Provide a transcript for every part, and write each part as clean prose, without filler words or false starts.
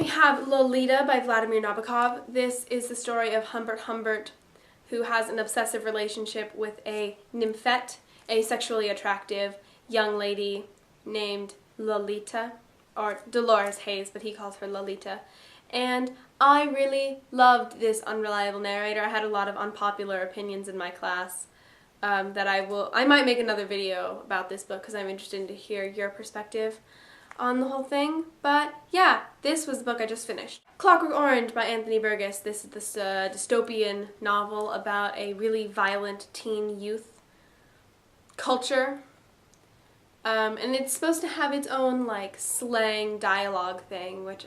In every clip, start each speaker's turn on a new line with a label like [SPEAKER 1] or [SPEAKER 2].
[SPEAKER 1] we have Lolita by Vladimir Nabokov. This is the story of Humbert Humbert, who has an obsessive relationship with a nymphette, a sexually attractive young lady named Lolita, or Dolores Hayes, but he calls her Lolita. And I really loved this unreliable narrator. I had a lot of unpopular opinions in my class that I might make another video about this book because I'm interested to hear your perspective on the whole thing. But yeah, this was the book I just finished. Clockwork Orange by Anthony Burgess. This is this dystopian novel about a really violent teen youth culture. And it's supposed to have its own like slang dialogue thing, which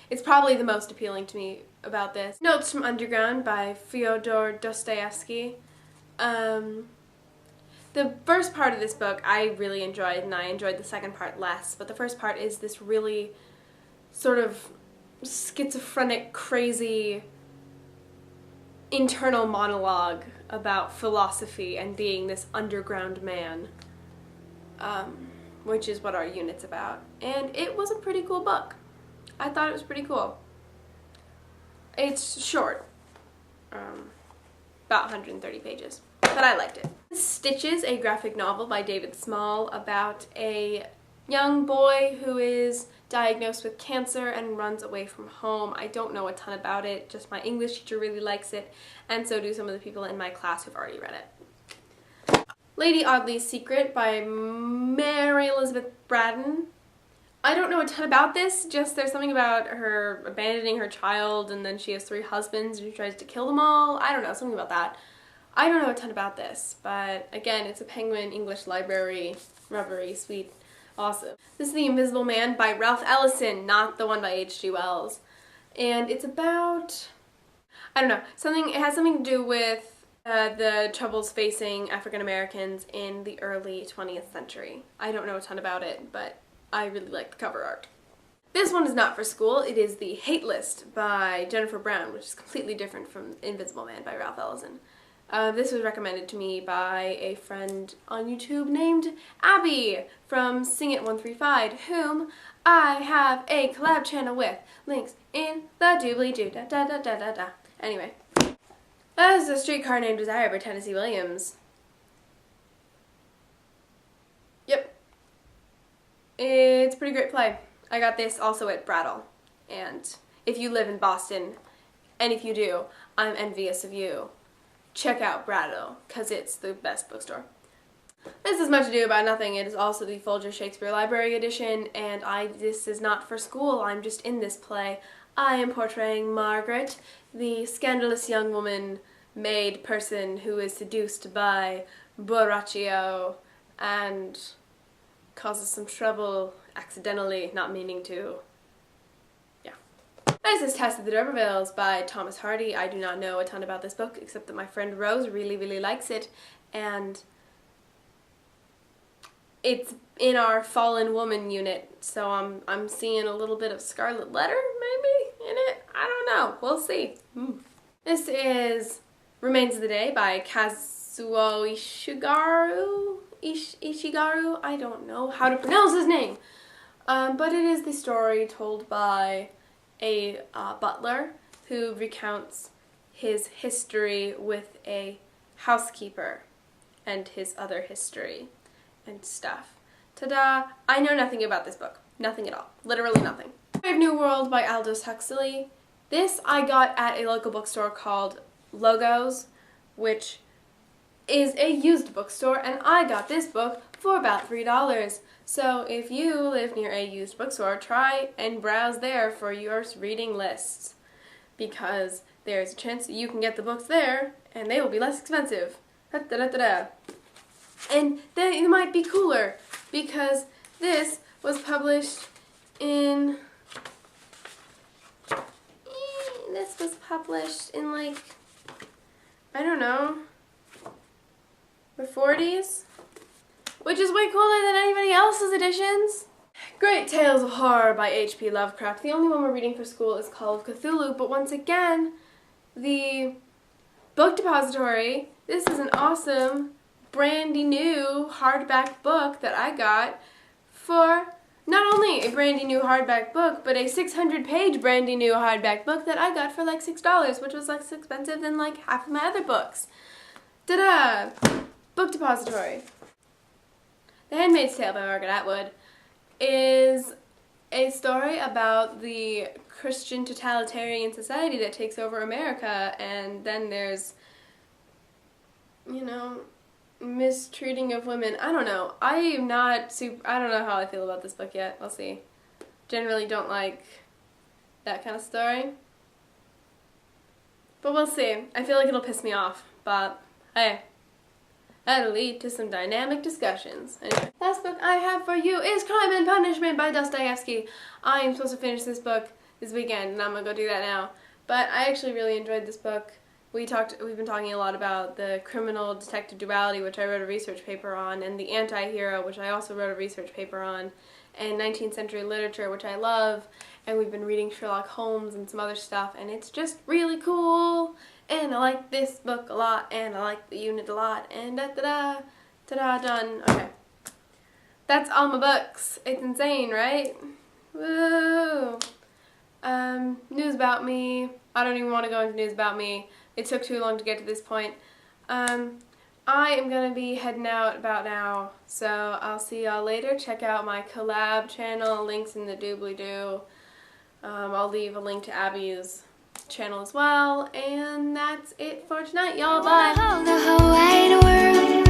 [SPEAKER 1] it's probably the most appealing to me about this. Notes from Underground by Fyodor Dostoevsky. The first part of this book I really enjoyed, and I enjoyed the second part less, but the first part is this really sort of schizophrenic, crazy internal monologue about philosophy and being this underground man. Which is what our unit's about. And it was a pretty cool book. I thought it was pretty cool. It's short. About 130 pages. But I liked it. Stitches, a graphic novel by David Small about a young boy who is diagnosed with cancer and runs away from home. I don't know a ton about it, just my English teacher really likes it, and so do some of the people in my class who've already read it. Lady Audley's Secret by Mary Elizabeth Braddon. I don't know a ton about this, just there's something about her abandoning her child and then she has 3 husbands and she tries to kill them all. I don't know, something about that. I don't know a ton about this, but again, it's a Penguin English Library, rubbery, sweet, awesome. This is The Invisible Man by Ralph Ellison, not the one by H.G. Wells. And it's about, I don't know, it has something to do with the troubles facing African Americans in the early 20th century. I don't know a ton about it, but I really like the cover art. This one is not for school. It is The Hate List by Jennifer Brown, which is completely different from Invisible Man by Ralph Ellison. This was recommended to me by a friend on YouTube named Abbie from Sing It 135, whom I have a collab channel with. Links in the doobly-doo da da da da da da. Anyway. That is A Streetcar Named Desire by Tennessee Williams. Yep. It's a pretty great play. I got this also at Brattle. And if you live in Boston, and if you do, I'm envious of you. Check out Brattle, because it's the best bookstore. This is Much Ado About Nothing. It is also the Folger Shakespeare Library edition, and this is not for school. I'm just in this play. I am portraying Margaret, the scandalous young woman maid person who is seduced by Borachio and causes some trouble accidentally, not meaning to. Yeah. This is Tess of the D'Urbervilles by Thomas Hardy. I do not know a ton about this book except that my friend Rose really likes it, and it's in our Fallen Woman unit, so I'm seeing a little bit of Scarlet Letter, maybe, in it? I don't know. We'll see. This is Remains of the Day by Kazuo Ishigaru? I don't know how to pronounce his name. But it is the story told by a butler who recounts his history with a housekeeper and his other history and stuff. Ta-da! I know nothing about this book. Nothing at all. Literally nothing. Brave New World by Aldous Huxley. This I got at a local bookstore called Logos, which is a used bookstore, and I got this book for about $3. So if you live near a used bookstore, try and browse there for your reading lists, because there's a chance that you can get the books there and they will be less expensive. Da-da-da-da-da. And then it might be cooler, because this was published in like, I don't know, the 40s, which is way cooler than anybody else's editions. Great Tales of Horror by H.P. Lovecraft. The only one we're reading for school is Call of Cthulhu, but once again, the book depository, this is an awesome, brandy new hardback book that I got for not only a brandy new hardback book, but a 600-page brandy new hardback book that I got for like $6, which was less expensive than like half of my other books. Ta-da! Book Depository. The Handmaid's Tale by Margaret Atwood is a story about the Christian totalitarian society that takes over America, and then there's, you know, mistreating of women. I don't know. I don't know how I feel about this book yet. We'll see. Generally don't like that kind of story. But we'll see. I feel like it'll piss me off, but hey, that'll lead to some dynamic discussions. Anyway, last book I have for you is Crime and Punishment by Dostoevsky. I am supposed to finish this book this weekend, and I'm gonna go do that now. But I actually really enjoyed this book. We've been talking a lot about the criminal detective duality, which I wrote a research paper on, and the anti-hero, which I also wrote a research paper on, and 19th century literature, which I love, and we've been reading Sherlock Holmes and some other stuff, and it's just really cool, and I like this book a lot, and I like the unit a lot, and da-da-da, ta-da, done. Okay. That's all my books. It's insane, right? Woo! News about me. I don't even want to go into news about me. It took too long to get to this point. I am going to be heading out about now, so I'll see y'all later. Check out my collab channel, links in the doobly-doo. I'll leave a link to Abbie's channel as well, and that's it for tonight, y'all. Bye!
[SPEAKER 2] The whole wide world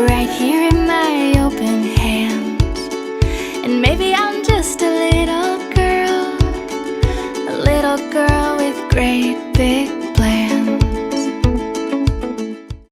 [SPEAKER 2] right here in my open hands, and maybe I'm just a little girl with great